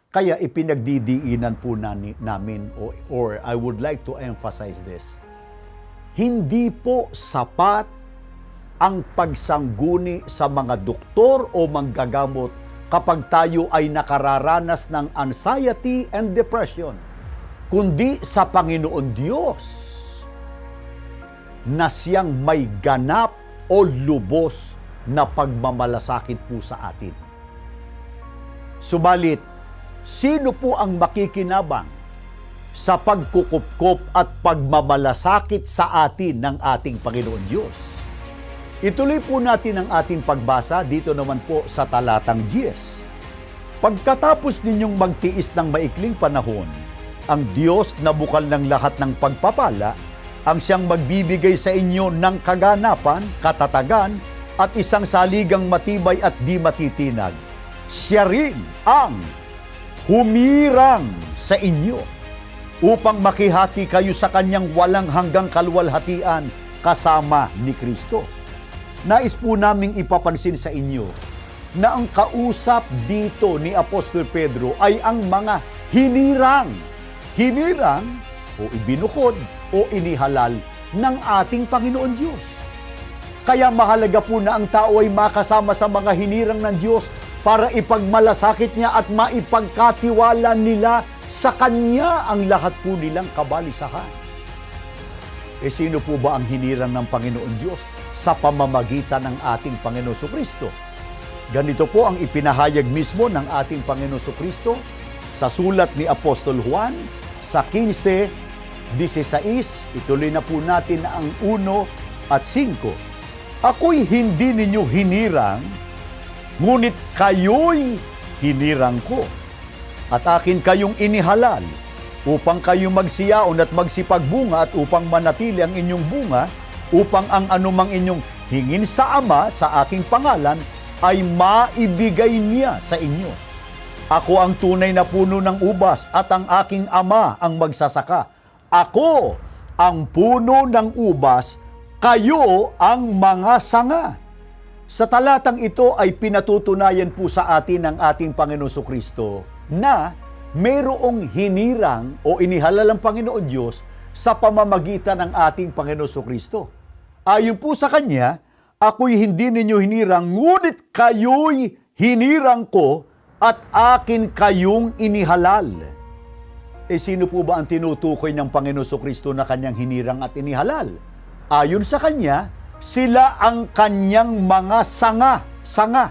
Kaya ipinagdidiinan po namin, or I would like to emphasize this, hindi po sapat ang pagsangguni sa mga doktor o manggagamot kapag tayo ay nakararanas ng anxiety and depression, kundi sa Panginoon Diyos na siyang may ganap o lubos na pagmamalasakit po sa atin. Subalit, sino po ang makikinabang sa pagkukupkop at pagmamalasakit sa atin ng ating Panginoon Diyos? Ituloy po natin ang ating pagbasa dito naman po sa talatang 10. Pagkatapos ninyong magtiis ng maikling panahon, ang Diyos na bukal ng lahat ng pagpapala, ang siyang magbibigay sa inyo ng kaganapan, katatagan, at isang saligang matibay at di matitinag. Siya rin ang humirang sa inyo upang makihati kayo sa kanyang walang hanggang kaluwalhatian kasama ni Kristo. Nais po naming ipapansin sa inyo na ang kausap dito ni Apostol Pedro ay ang mga hinirang. Hinirang o ibinukod o inihalal ng ating Panginoon Diyos. Kaya mahalaga po na ang tao ay makasama sa mga hinirang ng Diyos para ipagmalasakit niya at maipagkatiwala nila sa Kanya ang lahat po nilang kabalisahan. Sino po ba ang hinirang ng Panginoon Diyos? Sa pamamagitan ng ating Panginoon Jesucristo. Ganito po ang ipinahayag mismo ng ating Panginoon Jesucristo sa sulat ni Apostol Juan sa 15:16. Ituloy na po natin ang 1 at 5. Ako'y hindi ninyo hinirang, ngunit kayo'y hinirang ko. At akin kayong inihalal upang kayo magsiyaon at magsipagbunga at upang manatili ang inyong bunga, upang ang anumang inyong hingin sa Ama sa aking pangalan ay maibigay niya sa inyo. Ako ang tunay na puno ng ubas at ang aking Ama ang magsasaka. Ako ang puno ng ubas, kayo ang mga sanga. Sa talatang ito ay pinatutunayan po sa atin ng ating Panginoon Jesucristo na mayroong hinirang o inihalal ang Panginoon Diyos sa pamamagitan ng ating Panginoon Jesucristo. Ayon po sa Kanya, ako'y hindi ninyo hinirang, ngunit kayo'y hinirang ko at akin kayong inihalal. Sino po ba ang tinutukoy ng Panginoon Jesucristo na Kanyang hinirang at inihalal? Ayon sa Kanya, sila ang Kanyang mga sanga. Sanga.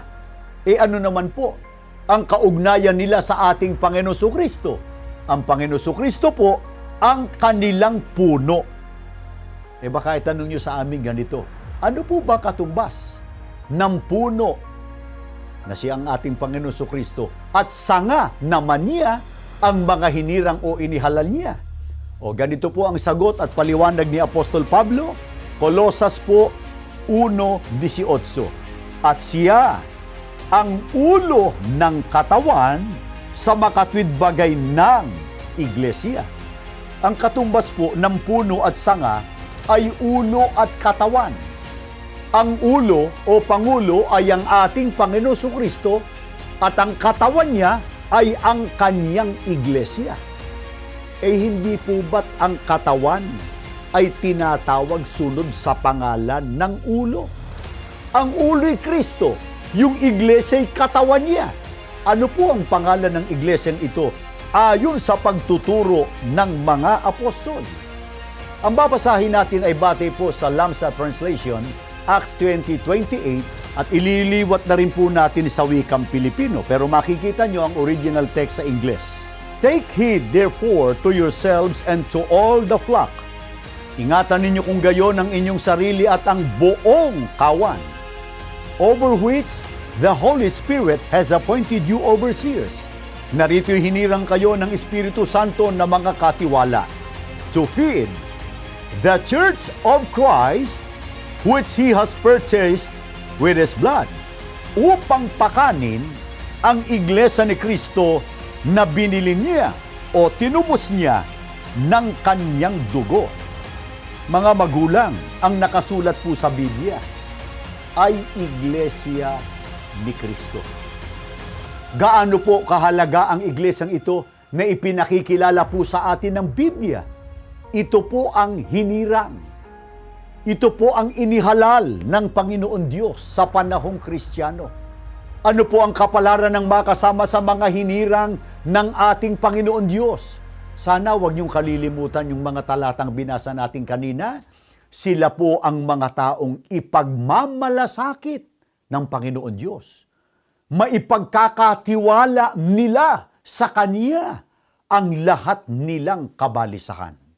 Ano naman po ang kaugnayan nila sa ating Panginoon Jesucristo? Ang Panginoon Jesucristo po ang kanilang puno. Baka itanong nyo sa amin ganito, ano po ba katumbas ng puno na siya ang ating Panginoon Jesucristo at sanga naman niya ang mga hinirang o inihalal niya? O ganito po ang sagot at paliwanag ni Apostol Pablo, Kolosas po 1:18. At siya ang ulo ng katawan sa makatwid bagay ng iglesia. Ang katumbas po ng puno at sanga ay ulo at katawan. Ang ulo o pangulo ay ang ating Panginoon Jesucristo at ang katawan niya ay ang Kanyang iglesia. Hindi po ba't ang katawan ay tinatawag sunod sa pangalan ng ulo? Ang ulo'y Kristo, yung iglesia ay katawan niya. Ano po ang pangalan ng iglesia ito? Ayon sa pagtuturo ng mga apostol. Ang babasahin natin ay batay po sa Lamsa Translation, Acts 20:28, at ililiwat na rin po natin sa wikang Pilipino. Pero makikita nyo ang original text sa Ingles. Take heed therefore to yourselves and to all the flock. Ingatan ninyo kung gayon ang inyong sarili at ang buong kawan, over which the Holy Spirit has appointed you overseers. Narito'y hinirang kayo ng Espiritu Santo na mga katiwala, to feed the church of Christ, which He has purchased with His blood, upang pakanin ang iglesia ni Kristo na binili niya o tinubos niya ng Kanyang dugo. Mga magulang, ang nakasulat po sa Biblia ay iglesia ni Kristo. Gaano po kahalaga ang iglesyang ito na ipinakikilala po sa atin ng Biblia? Ito po ang hinirang. Ito po ang inihalal ng Panginoon Diyos sa panahong Kristiyano. Ano po ang kapalaran ng makasama sa mga hinirang ng ating Panginoon Diyos? Sana huwag niyong kalilimutan yung mga talatang binasa natin kanina. Sila po ang mga taong ipagmamalasakit ng Panginoon Diyos. Maipagkakatiwala nila sa Kanya ang lahat nilang kabalisahan.